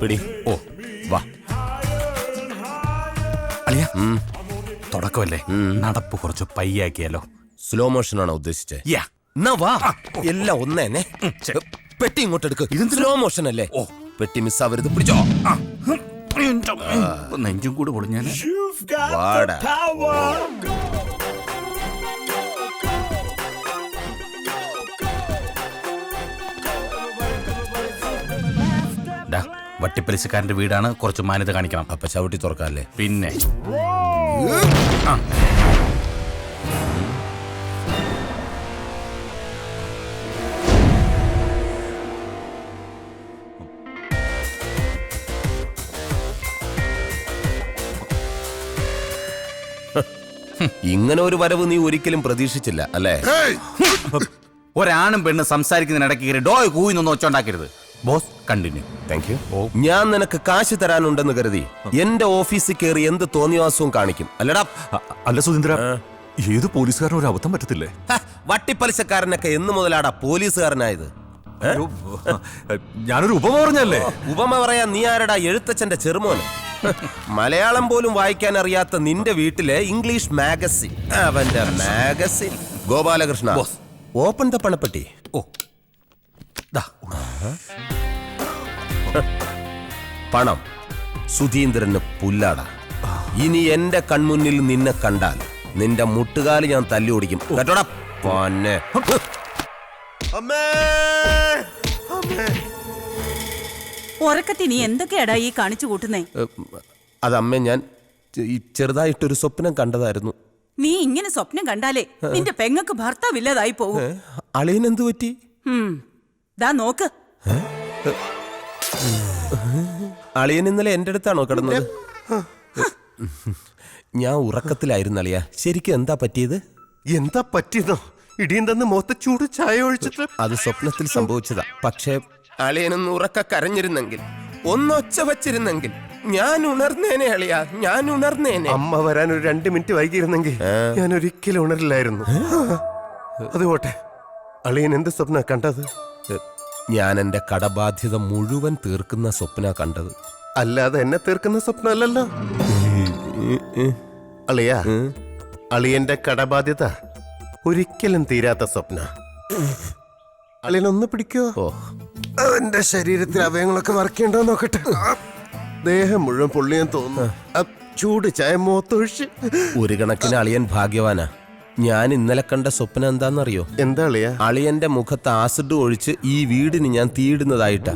പിടി. ഓ വാ അളിയ. തുടക്കമല്ലേ, നടപ്പ് കുറച്ച് പയ്യാക്കിയാലോ? സ്ലോ മോഷൻ ആണോ ഉദ്ദേശിച്ചത്? വാ, എല്ലാം ഒന്നേനെ. പെട്ടി ഇങ്ങോട്ട് എടുക്ക്. ഇത് സ്ലോ മോഷൻ അല്ലേ? ഓ, പെട്ടി മിസ്സാവരുത്. പിടിച്ചോ. നെഞ്ചും കൂടെ പൊളിഞ്ഞാൽ വാടാ. വട്ടിപ്പലിശക്കാരന്റെ വീടാണ്, കുറച്ച് മാന്യത കാണിക്കണം. അപ്പൊ ചവിട്ടി തുറക്കാല്ലേ? പിന്നെ ഇങ്ങനെ ഒരു വരവ് നീ ഒരിക്കലും പ്രതീക്ഷിച്ചില്ല അല്ലേ? ഒരാണും പെണ്ണ് സംസാരിക്കുന്നതിനിടയ്ക്ക് കയറി ഡോയ് കൂയിന്നൊന്നും ഒച്ചുണ്ടാക്കരുത്. Boss continue. Thank you. ഞാൻ നിനക്ക് കാശ് തരാനുണ്ടെന്ന് കരുതി എന്റെ ഓഫീസിൽ കയറി എന്ത് തോന്നിവാസവും കാണിക്കും അല്ലടാ? അല്ല സുധീന്ദ്ര, ഏത് പോലീസുകാരനും ഒരു അബദ്ധം പറ്റത്തില്ലേ? വട്ടിപ്പലിശക്കാരനൊക്കെ എന്ന് മുതലാടാ പോലീസുകാരനായത്? ഞാനൊരു ഉപമ പറഞ്ഞല്ലേ? ഉപമ പറയാൻ നീ ആരടാ? എഴുത്തച്ഛന്റെ ചെറുമോന്. മലയാളം പോലും വായിക്കാൻ അറിയാത്ത നിന്റെ വീട്ടിലെ ഇംഗ്ലീഷ് മാഗസിൻ, അവന്റെ മാഗസിൻ. ഗോപാലകൃഷ്ണ, ഓപ്പൺ ദ പണപ്പെട്ടി. ഓ, പണം സുധീന്ദ്രന് പുല്ലാടാ. ഇനി എന്റെ കൺമുന്നിൽ നിന്നെ കണ്ടാൽ നിന്റെ മുട്ടുകാല് ഞാൻ തല്ലി ഓടിക്കും കേട്ടോടാ. പൊന്നെ ഉറക്കത്തി നീ എന്തൊക്കെയാടാ ഈ കാണിച്ചു കൂട്ടുന്നേ? അതമ്മേ, ഞാൻ ചെറുതായിട്ടൊരു സ്വപ്നം കണ്ടതായിരുന്നു. നീ ഇങ്ങനെ സ്വപ്നം കണ്ടാലേ നിന്റെ പെങ്ങക്ക് ഭർത്താവില്ലാതായി പോവും. അളിയനെന്തു പറ്റി? ദാ നോക്ക്. അളിയൻ ഇന്നലെ എന്റെ അടുത്താണോ കിടന്നത്? ഞാൻ ഉറക്കത്തിലായിരുന്നു അളിയ. ശരിക്കും എന്താ പറ്റിയത്? എന്താ പറ്റിയതോ? ഇടിയും തന്ന് മുഖത്ത് ചൂട് ചായ ഒഴിച്ചിട്ട്. അത് സ്വപ്നത്തിൽ സംഭവിച്ചതാ. പക്ഷേ അളിയനൊന്ന് ഉറക്ക കരഞ്ഞിരുന്നെങ്കിൽ, ഒന്നൊച്ച വച്ചിരുന്നെങ്കിൽ ഞാൻ ഉണർന്നേനെ അളിയ, ഞാൻ ഉണർന്നേനെ. അമ്മ വരാൻ ഒരു 2 മിനിറ്റ് വൈകിയിരുന്നെങ്കിൽ ഞാൻ ഒരിക്കലും ഉണരില്ലായിരുന്നു. അത് പോട്ടെ, അളിയൻ എന്ത് സ്വപ്ന കണ്ടത്? ഞാൻ എന്റെ കടബാധ്യത മുഴുവൻ തീർക്കുന്ന സ്വപ്ന കണ്ടത്. അല്ലാതെ എന്നെ തീർക്കുന്ന സ്വപ്നമല്ലല്ലോ അളിയ. അളിയന്റെ കടബാധ്യത ഒരിക്കലും തീരാത്ത സ്വപ്ന. അളിയനൊന്ന് പിടിക്കോ? എന്റെ ശരീരത്തിൽ അവയങ്ങളൊക്കെ വർക്കുണ്ടോ നോക്കട്ടെ. ദേഹം മുഴുവൻ പൊള്ളിയാൻ തോന്നുന്നു. ചൂട് ചായ മുഖത്തൊഴിച്ച്. ഒരു കണക്കിന് അളിയൻ ഭാഗ്യവാനാ. ഞാൻ ഇന്നലെ കണ്ട സ്വപ്നം എന്താണെന്നറിയോ? എന്താ അളിയ? അളിയന്റെ മുഖത്ത് ആസിഡ് ഒഴിച്ച് ഈ വീടിന് ഞാൻ തീയിടുന്നതായിട്ടാ.